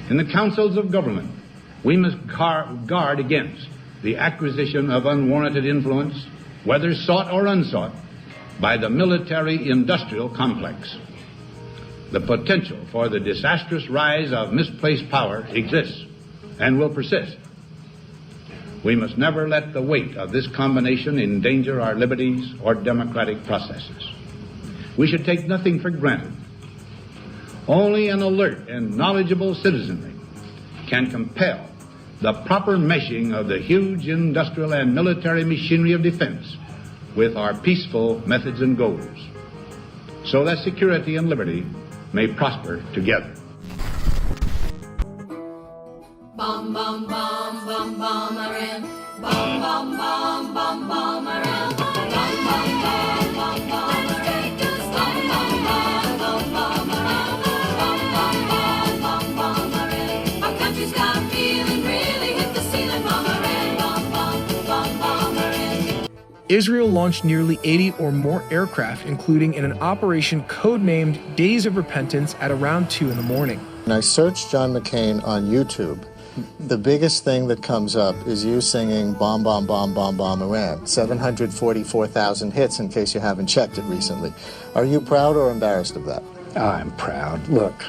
In the councils of government, we must guard against the acquisition of unwarranted influence, whether sought or unsought, by the military-industrial complex. The potential for the disastrous rise of misplaced power exists and will persist. We must never let the weight of this combination endanger our liberties or democratic processes. We should take nothing for granted. Only an alert and knowledgeable citizenry can compel the proper meshing of the huge industrial and military machinery of defense with our peaceful methods and goals, so that security and liberty may prosper together. Bum bum bum bum bum Iran. Bum bum bum bum bum Iran. Bum bum bum bum bum Iran. Bum bum bum bum bum Iran. Bum bum bum bum bum Iran. Our country's got a feeling, really hit the ceiling. Bum Iran. Bum bum bum bum Iran. Israel launched nearly 80 or more aircraft, including in an operation codenamed Days of Repentance at around 2 in the morning. When I searched John McCain on YouTube, the biggest thing that comes up is you singing Bomb, Bomb, Bomb, Bomb, Bomb, Iran. 744,000 hits, in case you haven't checked it recently. Are you proud or embarrassed of that? I'm proud. Look.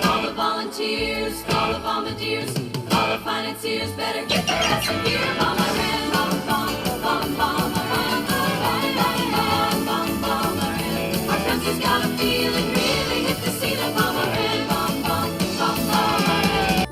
All the volunteers, all the bombardiers, all the financiers better get their ass in gear. Bomb Iran, bomb, bomb, bomb, bomb Iran. Bomb, bomb, bomb, bomb, bomb Iran. Our country's got a feeling, really hit the ceiling. Bomb Iran, bomb, bomb, bomb, bomb Iran.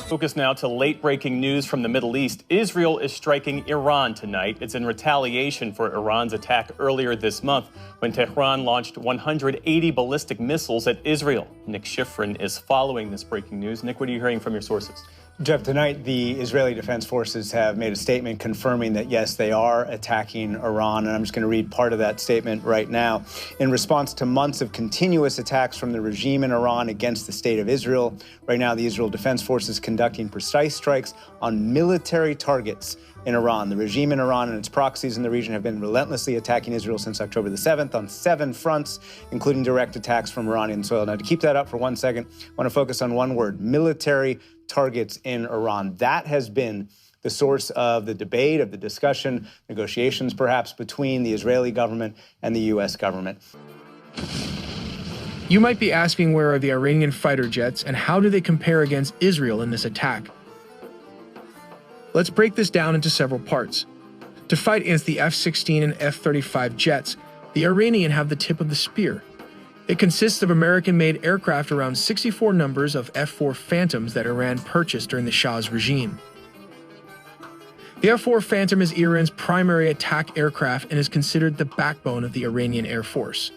Focus now to late-breaking news from the Middle East. Israel is striking Iran tonight. It's in retaliation for Iran's attack earlier this month when Tehran launched 180 ballistic missiles at Israel. Nick Schifrin is following this breaking news. Nick, what are you hearing from your sources? Jeff, tonight the Israeli Defense Forces have made a statement confirming that, yes, they are attacking Iran, and I'm just going to read part of that statement right now. In response to months of continuous attacks from the regime in Iran against the state of Israel, right now the Israel Defense Forces is conducting precise strikes on military targets in Iran. The regime in Iran and its proxies in the region have been relentlessly attacking Israel since October the 7th on 7 fronts, including direct attacks from Iranian soil. Now, to keep that up for 1 second, I want to focus on one word: military targets in Iran. That has been the source of the debate, of the discussion, negotiations perhaps between the Israeli government and the U.S. government. You might be asking, where are the Iranian fighter jets and how do they compare against Israel in this attack? Let's break this down into several parts. To fight against the F-16 and F-35 jets, the Iranian have the tip of the spear. It consists of American-made aircraft, around 64 numbers of F-4 Phantoms that Iran purchased during the Shah's regime. The F-4 Phantom is Iran's primary attack aircraft and is considered the backbone of the Iranian Air Force.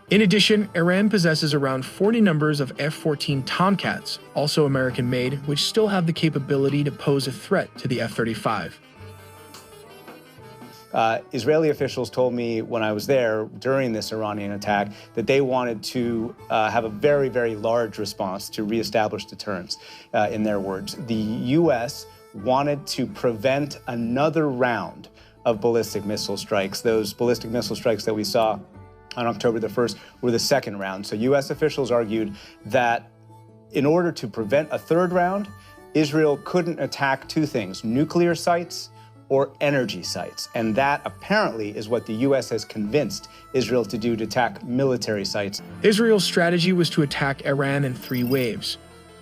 In addition, Iran possesses around 40 numbers of F-14 Tomcats, also American-made, which still have the capability to pose a threat to the F-35. Israeli officials told me when I was there during this Iranian attack that they wanted to have a very, very large response to reestablish deterrence, in their words. The U.S. wanted to prevent another round of ballistic missile strikes. Those ballistic missile strikes that we saw on October the 1st were the second round. So U.S. officials argued that in order to prevent a third round, Israel couldn't attack 2 things: nuclear sites or energy sites. And that apparently is what the U.S. has convinced Israel to do, to attack military sites. Israel's strategy was to attack Iran in 3 waves.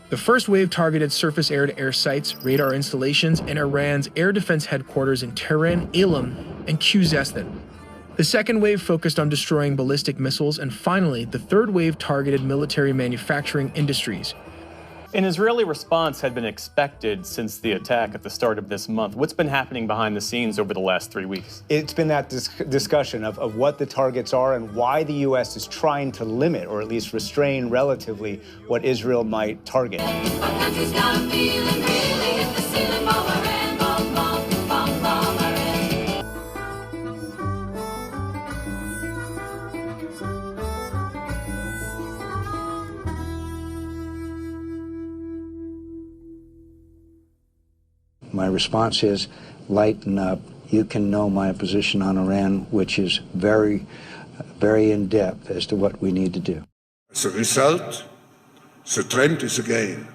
The first wave targeted surface air-to-air sites, radar installations, and Iran's air defense headquarters in Tehran, Elam, and Khuzestan. The second wave focused on destroying ballistic missiles, and finally, the third wave targeted military manufacturing industries. An Israeli response had been expected since the attack at the start of this month. What's been happening behind the scenes over the last 3 weeks? It's been that discussion of what the targets are and why the U.S. is trying to limit, or at least restrain relatively, what Israel might target. Our country's got a feeling, really hit the ceiling. Bomb Iran, bomb, bomb, bomb, bomb Iran. My response is, lighten up. You can know my position on Iran, which is very, very in-depth as to what we need to do. As a result, the trend is again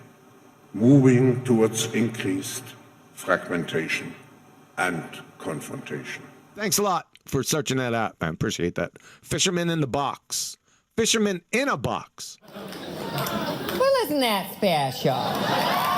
moving towards increased fragmentation and confrontation. Thanks a lot for searching that out. I appreciate that. Fisherman in the box. Fisherman in a box. Well, isn't that special?